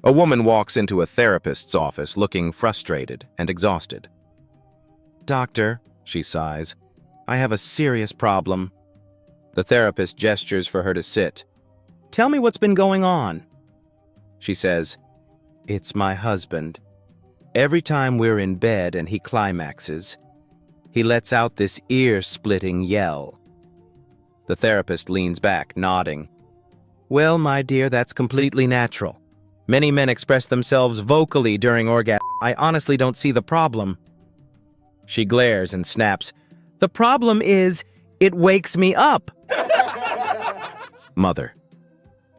A woman walks into a therapist's office looking frustrated and exhausted. "Doctor," she sighs, "I have a serious problem." The therapist gestures for her to sit. "Tell me what's been going on." She says, "It's my husband. Every time we're in bed and he climaxes, he lets out this ear-splitting yell." The therapist leans back, nodding. "Well, my dear, that's completely natural. Many men express themselves vocally during orgasm. I honestly don't see the problem." She glares and snaps, "The problem is, it wakes me up." Mother,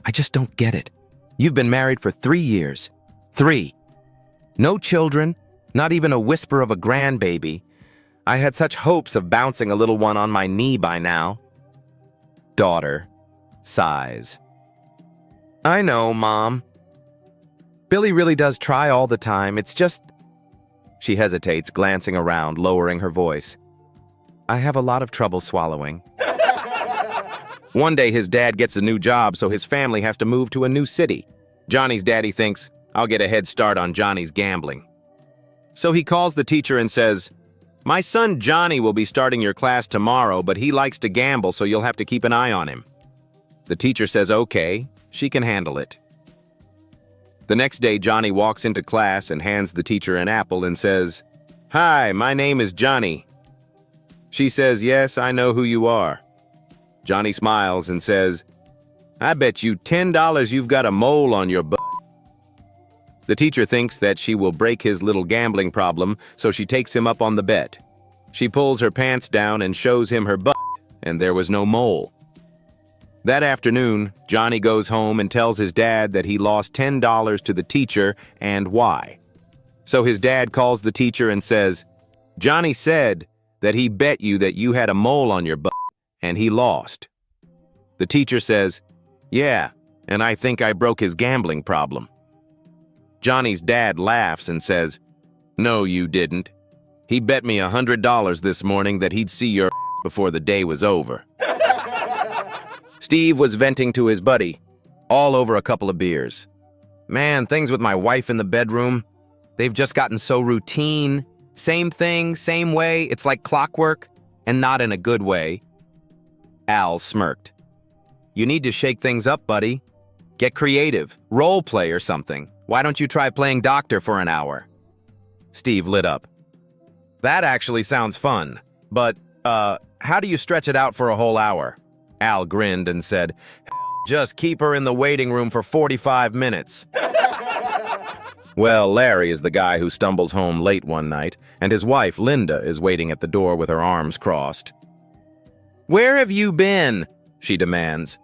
I just don't get it. You've been married for 3 years. 3. No children, not even a whisper of a grandbaby. I had such hopes of bouncing a little one on my knee by now. Daughter sighs. "I know, Mom. Billy really does try all the time. It's just..." She hesitates, glancing around, lowering her voice. "I have a lot of trouble swallowing." One day his dad gets a new job, so his family has to move to a new city. Johnny's daddy thinks, "I'll get a head start on Johnny's gambling." So he calls the teacher and says, "My son Johnny will be starting your class tomorrow, but he likes to gamble, so you'll have to keep an eye on him." The teacher says, "Okay, she can handle it." The next day, Johnny walks into class and hands the teacher an apple and says, "Hi, my name is Johnny." She says, "Yes, I know who you are." Johnny smiles and says, "I bet you $10 you've got a mole on your butt." The teacher thinks that she will break his little gambling problem, so she takes him up on the bet. She pulls her pants down and shows him her butt, and there was no mole. That afternoon, Johnny goes home and tells his dad that he lost $10 to the teacher and why. So his dad calls the teacher and says, "Johnny said that he bet you that you had a mole on your butt, and he lost." The teacher says, "Yeah, and I think I broke his gambling problem." Johnny's dad laughs and says, "No, you didn't. He bet me $100 this morning that he'd see your before the day was over." Steve was venting to his buddy, all over a couple of beers. "Man, things with my wife in the bedroom, they've just gotten so routine. Same thing, same way, it's like clockwork, and not in a good way." Al smirked. "You need to shake things up, buddy. Get creative, role play or something. Why don't you try playing doctor for an hour?" Steve lit up. "That actually sounds fun, but, how do you stretch it out for a whole hour?" Al grinned and said, "Just keep her in the waiting room for 45 minutes. Well, Larry is the guy who stumbles home late one night, and his wife, Linda, is waiting at the door with her arms crossed. "Where have you been?" she demands.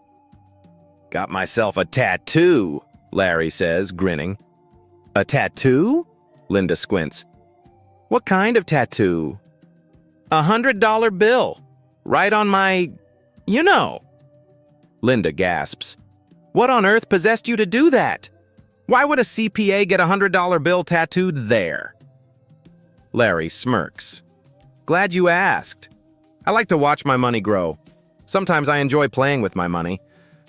"Got myself a tattoo," Larry says, grinning. "A tattoo?" Linda squints. "What kind of tattoo?" $100 bill. Right on my... you know." Linda gasps. "What on earth possessed you to do that? Why would a CPA get a $100 bill tattooed there?" Larry smirks. "Glad you asked. I like to watch my money grow. Sometimes I enjoy playing with my money.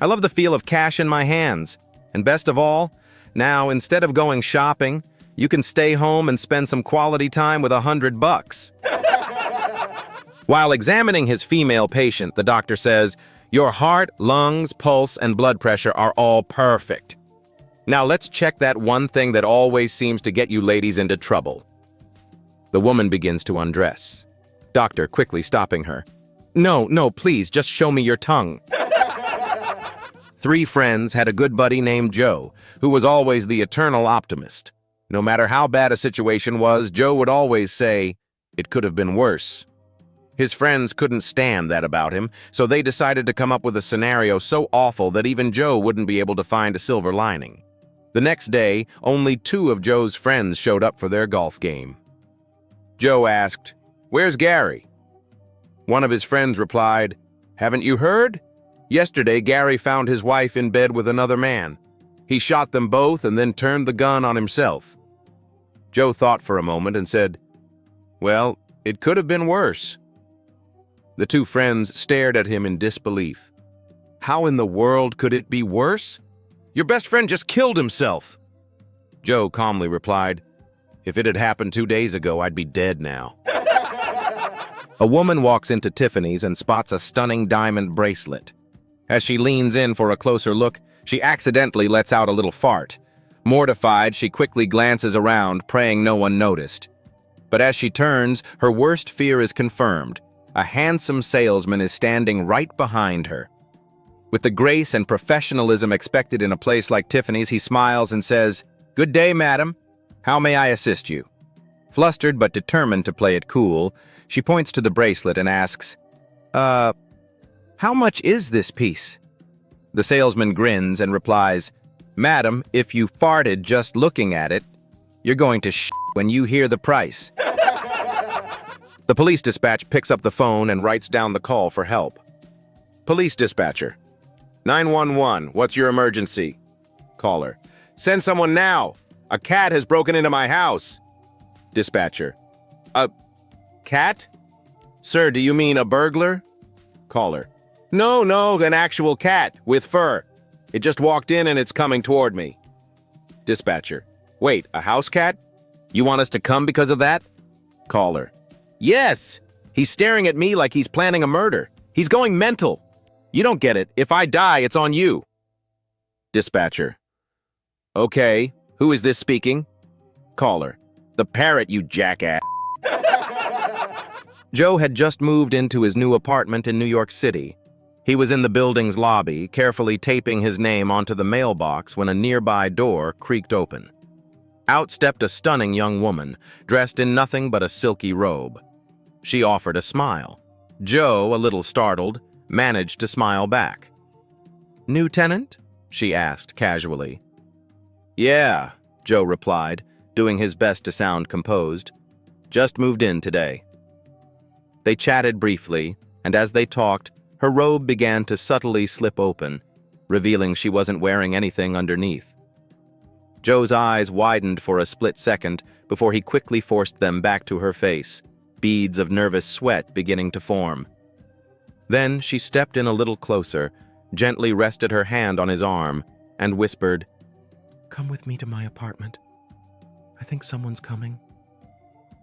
I love the feel of cash in my hands. And best of all, now instead of going shopping, you can stay home and spend some quality time with $100. While examining his female patient, the doctor says, "Your heart, lungs, pulse, and blood pressure are all perfect. Now let's check that one thing that always seems to get you ladies into trouble." The woman begins to undress. Doctor quickly stopping her. No, please, just show me your tongue." 3 friends had a good buddy named Joe, who was always the eternal optimist. No matter how bad a situation was, Joe would always say, "It could have been worse." His friends couldn't stand that about him, so they decided to come up with a scenario so awful that even Joe wouldn't be able to find a silver lining. The next day, only 2 of Joe's friends showed up for their golf game. Joe asked, "Where's Gary?" One of his friends replied, "Haven't you heard? Yesterday, Gary found his wife in bed with another man. He shot them both and then turned the gun on himself." Joe thought for a moment and said, "Well, it could have been worse." The 2 friends stared at him in disbelief. "How in the world could it be worse? Your best friend just killed himself." Joe calmly replied, "If it had happened 2 days ago, I'd be dead now." A woman walks into Tiffanys and spots a stunning diamond bracelet. As she leans in for a closer look, she accidentally lets out a little fart. Mortified, she quickly glances around, praying no one noticed. But as she turns, her worst fear is confirmed. A handsome salesman is standing right behind her. With the grace and professionalism expected in a place like Tiffanys, he smiles and says, "Good day, madam. How may I assist you?" Flustered but determined to play it cool, she points to the bracelet and asks, how much is this piece?" The salesman grins and replies, "Madam, if you farted just looking at it, you're going to when you hear the price." The police dispatch picks up the phone and writes down the call for help. Police dispatcher. 911, what's your emergency? Caller. Send someone now. A cat has broken into my house. Dispatcher. A cat? Sir, do you mean a burglar? Caller. No, an actual cat with fur. It just walked in and it's coming toward me. Dispatcher. Wait, a house cat? You want us to come because of that? Caller. Yes! He's staring at me like he's planning a murder. He's going mental. You don't get it. If I die, it's on you. Dispatcher. Okay, who is this speaking? Caller. The parrot, you jackass. Joe had just moved into his new apartment in New York City. He was in the building's lobby, carefully taping his name onto the mailbox when a nearby door creaked open. Out stepped a stunning young woman, dressed in nothing but a silky robe. She offered a smile. Joe, a little startled, managed to smile back. "New tenant?" she asked casually. "Yeah," Joe replied, doing his best to sound composed. "Just moved in today." They chatted briefly, and as they talked, her robe began to subtly slip open, revealing she wasn't wearing anything underneath. Joe's eyes widened for a split second before he quickly forced them back to her face, beads of nervous sweat beginning to form. Then she stepped in a little closer, gently rested her hand on his arm, and whispered, "Come with me to my apartment. I think someone's coming."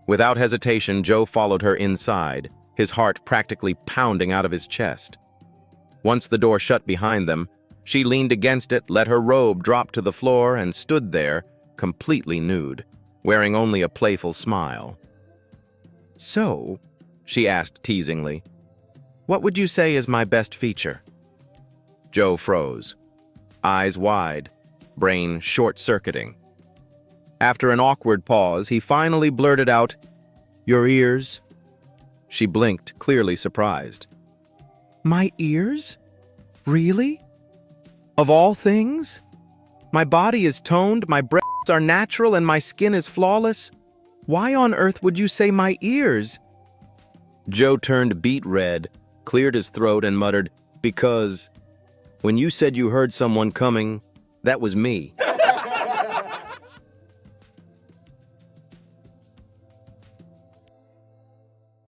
Without hesitation, Joe followed her inside, his heart practically pounding out of his chest. Once the door shut behind them, she leaned against it, let her robe drop to the floor, and stood there, completely nude, wearing only a playful smile. "So," she asked teasingly, "what would you say is my best feature?" Joe froze, eyes wide, brain short-circuiting. After an awkward pause, he finally blurted out, "Your ears." She blinked, clearly surprised. "My ears? Really? Of all things? My body is toned, my breasts are natural, and my skin is flawless. Why on earth would you say my ears?" Joe turned beet red, cleared his throat, and muttered, "Because when you said you heard someone coming, that was me."